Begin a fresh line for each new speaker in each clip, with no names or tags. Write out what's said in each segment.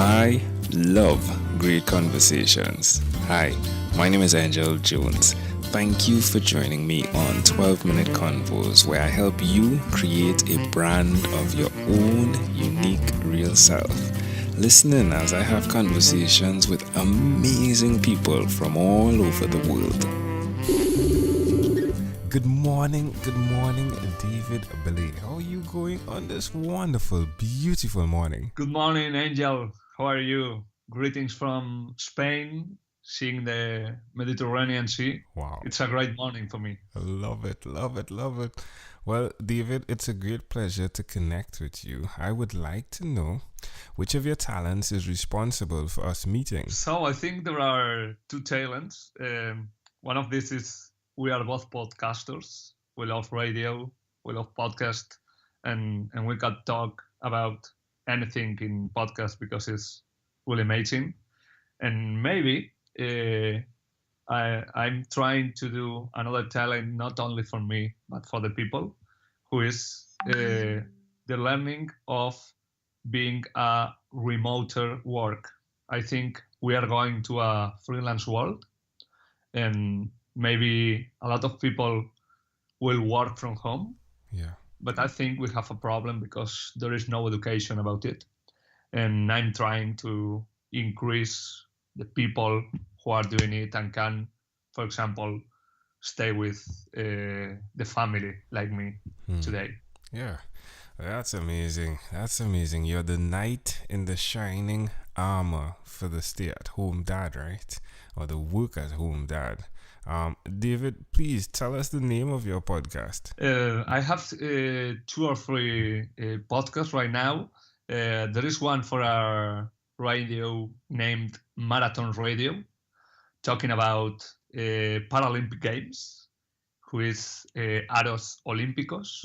I love great conversations. Hi, my name is Angel Jones. Thank you for joining me on 12-Minute Convos, where I help you create a brand of your own unique real self. Listen in as I have conversations with amazing people from all over the world. Good morning, David Blay. How are you going on this wonderful, beautiful morning?
Good morning, Angel. How are you? Greetings from Spain, seeing the Mediterranean Sea.
Wow.
It's a great morning for me.
Love it. Well, David, it's a great pleasure to connect with you. I would like to know which of your talents is responsible for us meeting.
So I think there are two talents. One of these is we are both podcasters. We love radio, we love podcast, and we can talk about anything in podcast because it's really amazing. And maybe I'm trying to do another talent not only for me but for the people, who is the learning of being a remoter work. I think we are going to a freelance world, and maybe a lot of people will work from home.
Yeah.
But I think we have a problem because there is no education about it. And I'm trying to increase the people who are doing it and can, for example, stay with the family like me today.
Yeah, that's amazing. You're the knight in the shining armor for the stay-at-home dad, right? Or the work-at-home dad. David, please tell us the name of your podcast.
I have 2 or 3 podcasts right now. There is one for our radio named Marathon Radio, talking about Paralympic Games, who is Aros Olímpicos.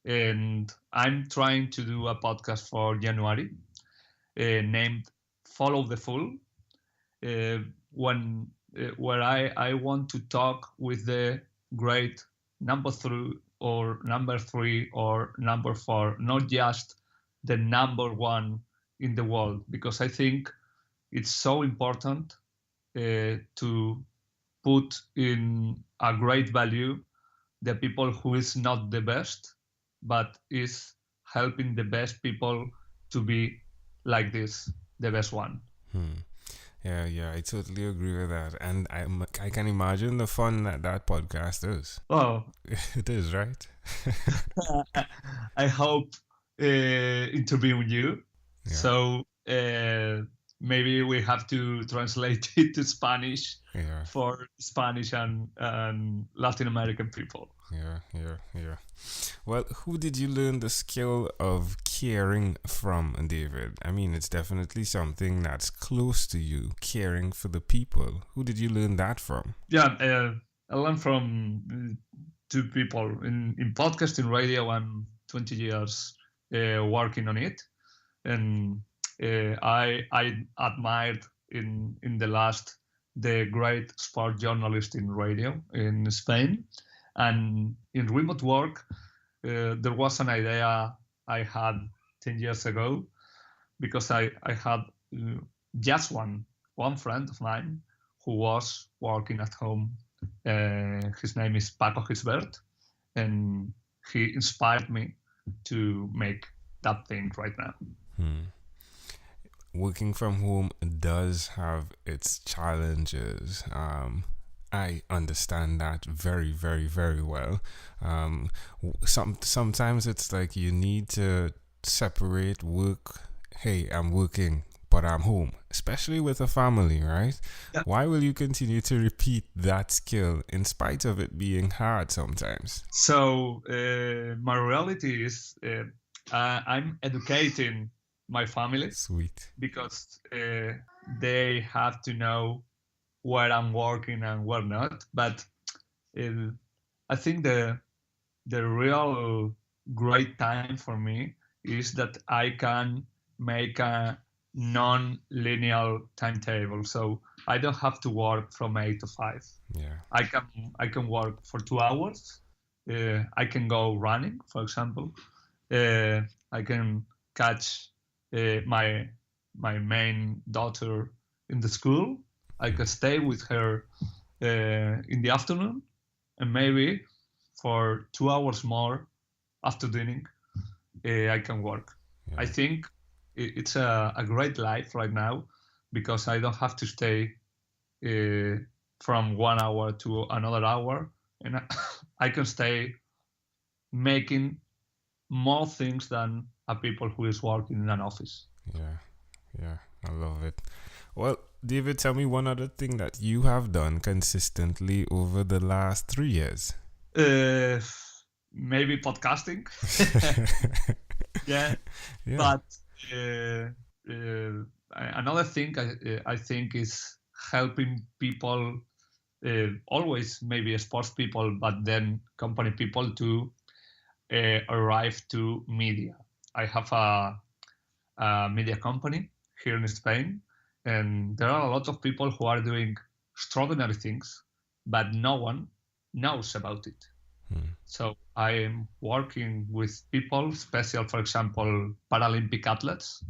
And I'm trying to do a podcast for January named Follow the Full, where I want to talk with the great number 3 or number 4, not just the number 1 in the world, because I think it's so important to put in a great value the people who is not the best, but is helping the best people to be like this, the best one.
Yeah, I totally agree with that, and I can imagine the fun that podcast is.
Oh,
It is, right?
I hope interviewing you.
Yeah.
So maybe we have to translate it to Spanish for Spanish and Latin American people.
Yeah. Well, who did you learn the skill of caring from, David? I mean, it's definitely something that's close to you, caring for the people. Who did you learn that from?
Yeah, I learned from 2 people in podcasting, radio. I'm 20 years working on it, and I admired in the last the great sport journalist in radio in Spain. And in remote work, there was an idea I had 10 years ago, because I had just one friend of mine who was working at home. His name is Paco Gisbert, and he inspired me to make that thing right now.
Working from home does have its challenges. I understand that very, very, very well. Sometimes it's like you need to separate work. Hey, I'm working, but I'm home, especially with a family, right?
Yeah.
Why will you continue to repeat that skill in spite of it being hard sometimes?
So my reality is I'm educating my family.
Sweet.
Because they have to know where I'm working and where not. But I think the real great time for me is that I can make a non-linear timetable. So I don't have to work from 8 to 5.
Yeah.
I can work for 2 hours. I can go running, for example. I can catch my my main daughter in the school. I can stay with her in the afternoon, and maybe for 2 hours more after dinner, I can work. I think it's a great life right now because I don't have to stay from 1 hour to another hour, and I can stay making more things than a people who is working in an office.
Yeah, I love it. Well, David, tell me one other thing that you have done consistently over the last 3 years.
Maybe podcasting. yeah, but another thing I think is helping people, always maybe sports people, but then company people to arrive to media. I have a media company here in Spain, and there are a lot of people who are doing extraordinary things, but no one knows about it. So I am working with people, special, for example, Paralympic athletes,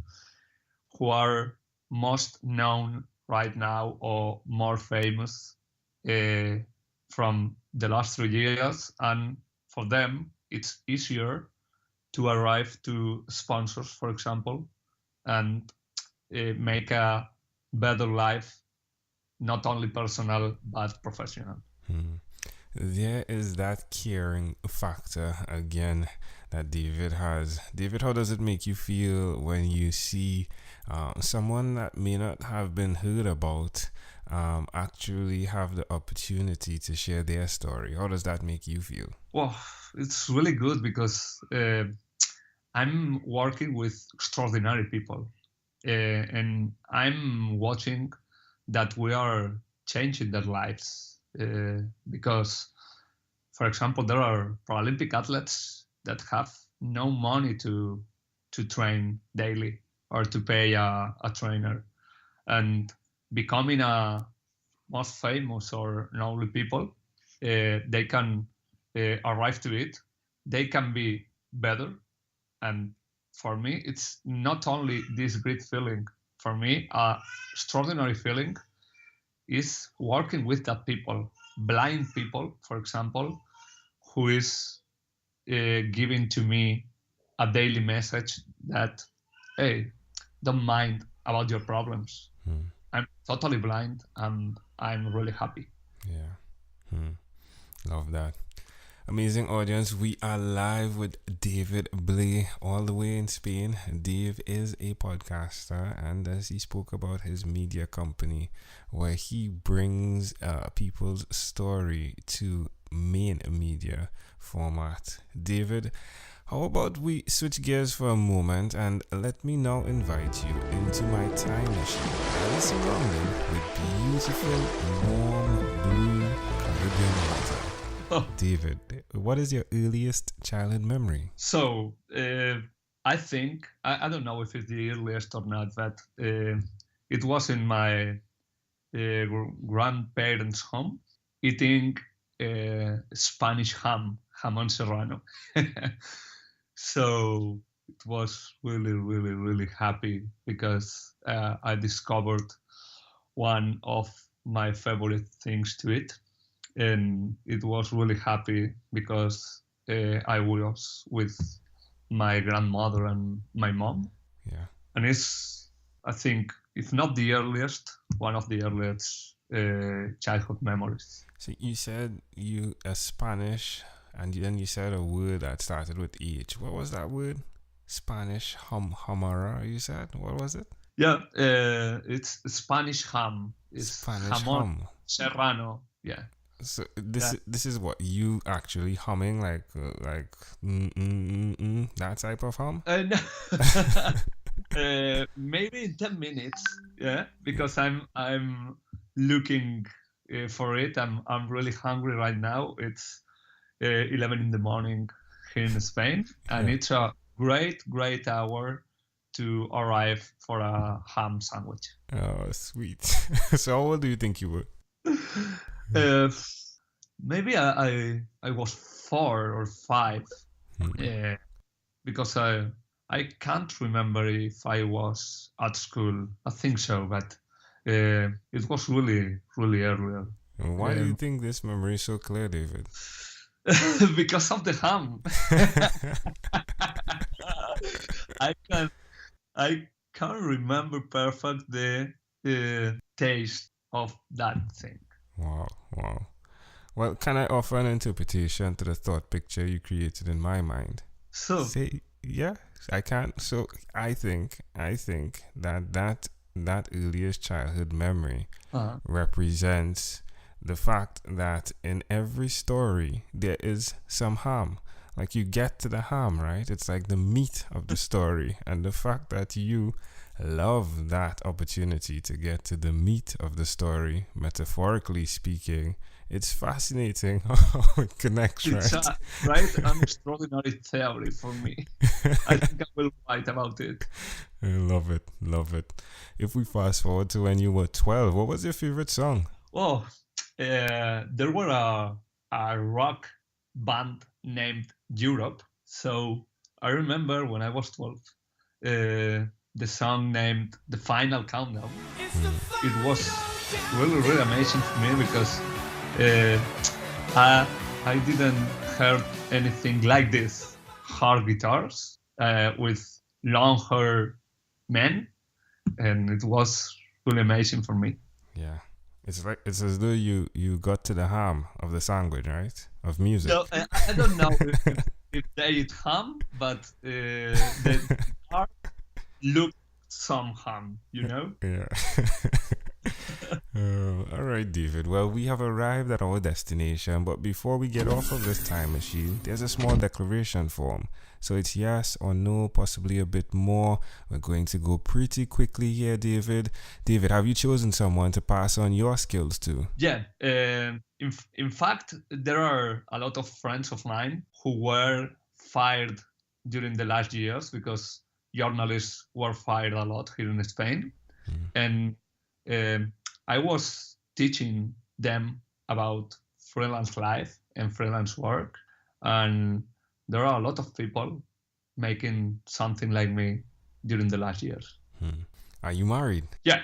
who are most known right now or more famous from the last 3 years. And for them, it's easier to arrive to sponsors, for example, and make a better life, not only personal, but professional.
There is that caring factor again that David has. David, how does it make you feel when you see someone that may not have been heard about actually have the opportunity to share their story? How does that make you feel?
Well, it's really good because I'm working with extraordinary people, and I'm watching that we are changing their lives. Because, for example, there are Paralympic athletes that have no money to train daily or to pay a trainer, and becoming a most famous or known people, they can arrive to it. They can be better, and for me, it's not only this great feeling. For me, a extraordinary feeling is working with that people, blind people, for example, who is giving to me a daily message that, hey, don't mind about your problems. I'm totally blind and I'm really happy.
Yeah. Love that. Amazing audience, we are live with David Blay all the way in Spain. Dave is a podcaster, and as he spoke about his media company where he brings people's story to main media format. David, how about we switch gears for a moment and let me now invite you into my time machine. I was surrounded with beautiful, warm, blue Caribbean water. David, what is your earliest childhood memory?
So, I think, I don't know if it's the earliest or not, but it was in my grandparents' home, eating Spanish jamón serrano. So it was really, really, really happy because I discovered one of my favorite things to eat. And it was really happy because I was with my grandmother and my mom.
Yeah.
And it's, I think, if not the earliest, one of the earliest childhood memories.
So you said you are Spanish, and then you said a word that started with H. What was that word? Spanish hamara, you said? What was it?
Yeah, it's Spanish ham. It's
Spanish
jamón serrano. Yeah.
So this is what you actually humming like that type of hum?
Maybe in 10 minutes, yeah, because I'm looking for it. I'm really hungry right now. It's 11 in the morning here in Spain, and it's a great hour to arrive for a ham sandwich.
Oh, sweet. So how old do you think you were?
Maybe I was 4 or 5, because I can't remember if I was at school. I think so, but it was really, really earlier.
Why do you think this memory is so clear, David?
Because of the ham. I can't remember perfect the taste of that thing.
Wow. Well, can I offer an interpretation to the thought picture you created in my mind?
So,
Yeah, I can. So I think that earliest childhood memory represents the fact that in every story there is some harm. Like you get to the harm, right? It's like the meat of the story, and the fact that you love that opportunity to get to the meat of the story, metaphorically speaking, it's fascinating how it connects,
it's
right?
An extraordinary theory for me. I think I will write about it.
I love it. If we fast forward to when you were 12, what was your favorite song?
Well, there were a rock band named Europe. So I remember when I was 12, the song named The Final Countdown. It was really, really amazing for me because I didn't hear anything like this. Hard guitars with long hair men, and it was really amazing for me.
Yeah. It's as though you got to the harm of the language, right? Of music.
So, I don't know if they hum, but the guitar looked some hum, you know?
Yeah. All right, David. Well, we have arrived at our destination, but before we get off of this time machine, there's a small declaration form. So it's yes or no, possibly a bit more. We're going to go pretty quickly here, David. David, have you chosen someone to pass on your skills to?
Yeah. In fact, there are a lot of friends of mine who were fired during the last years because journalists were fired a lot here in Spain. And I was teaching them about freelance life and freelance work. And there are a lot of people making something like me during the last years.
Are you married?
Yeah.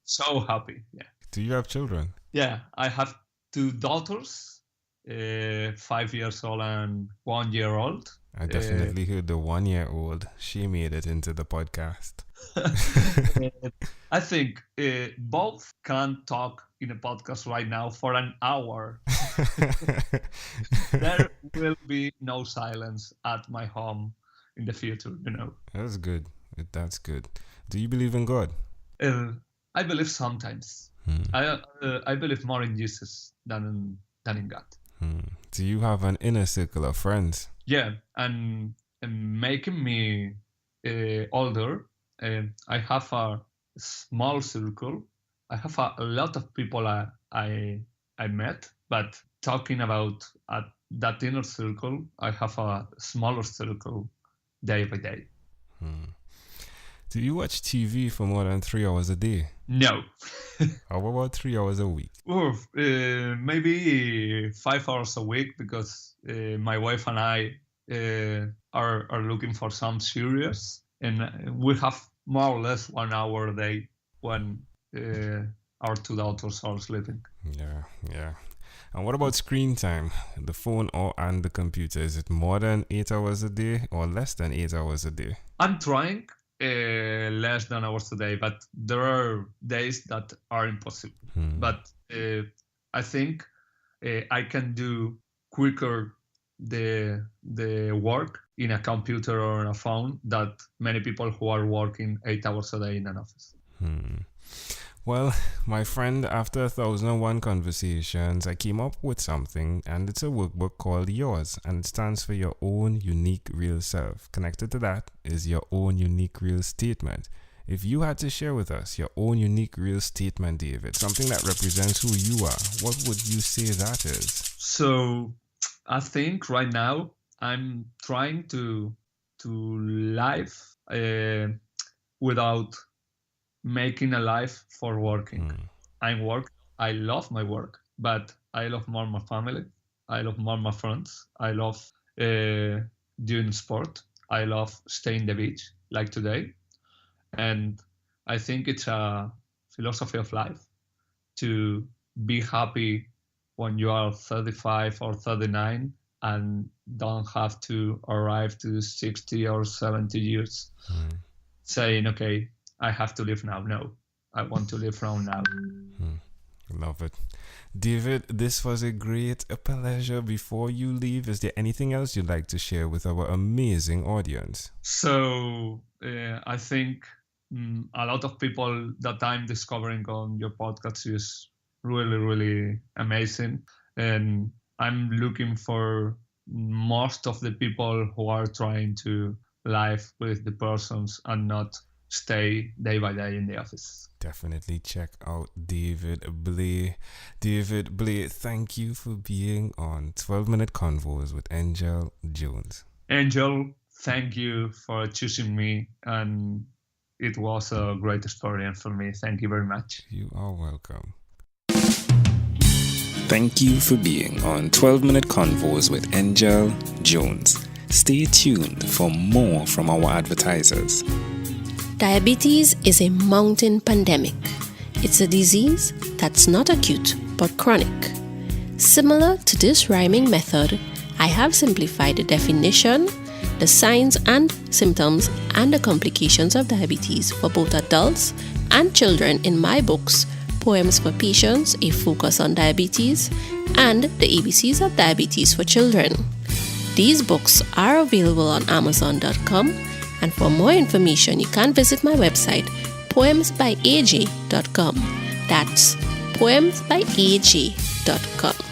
So happy. Yeah.
Do you have children?
Yeah. I have 2 daughters, 5 years old and 1 year old.
I definitely heard the 1-year-old. She made it into the podcast.
I think both can talk in a podcast right now for an hour. There will be no silence at my home in the future, you know.
That's good. That's good. Do you believe in God?
I believe sometimes. I believe more in Jesus than in God.
Do you have an inner circle of friends?
Yeah, and making me older, I have a small circle. I have a lot of people I met, but talking about that inner circle, I have a smaller circle day by day.
Do you watch TV for more than 3 hours a day?
No.
How about 3 hours a week?
Maybe 5 hours a week because my wife and I are looking for some series, and we have more or less 1 hour a day when our 2 daughters are sleeping.
Yeah. And what about screen time? The phone and the computer, is it more than 8 hours a day or less than 8 hours a day?
I'm trying less than hours a day, but there are days that are impossible. But I think I can do quicker the work in a computer or on a phone that many people who are working 8 hours a day in an office.
Well, my friend, after 1,001 conversations, I came up with something, and it's a workbook called Yours, and it stands for Your Own Unique Real Self. Connected to that is Your Own Unique Real Statement. If you had to share with us your own unique real statement, David, something that represents who you are, what would you say that is?
So I think right now I'm trying to live without making a life for working. I love my work, but I love more my family. I love more my friends. I love doing sport. I love staying the beach like today. And I think it's a philosophy of life to be happy when you are 35 or 39 and don't have to arrive to 60 or 70 years saying, okay, I have to live now. No, I want to live from now.
Love it. David, this was a great pleasure. Before you leave, is there anything else you'd like to share with our amazing audience?
So I think a lot of people that I'm discovering on your podcast is really, really amazing. And I'm looking for most of the people who are trying to live with the persons and not stay day by day in the office.
Definitely check out David Blay. David Blay, thank you for being on 12-Minute Convos with Angel Jones.
Angel, thank you for choosing me, and it was a great experience for me. Thank you very much.
You are welcome. Thank you for being on 12-Minute Convos with Angel Jones. Stay tuned for more from our advertisers.
Diabetes is a mountain pandemic. It's a disease that's not acute but chronic. Similar to this rhyming method, I have simplified the definition, the signs and symptoms, and the complications of diabetes for both adults and children in my books, Poems for Patients, A Focus on Diabetes, and The ABCs of Diabetes for Children. These books are available on Amazon.com, and for more information, you can visit my website, poemsbyaj.com. That's poemsbyaj.com.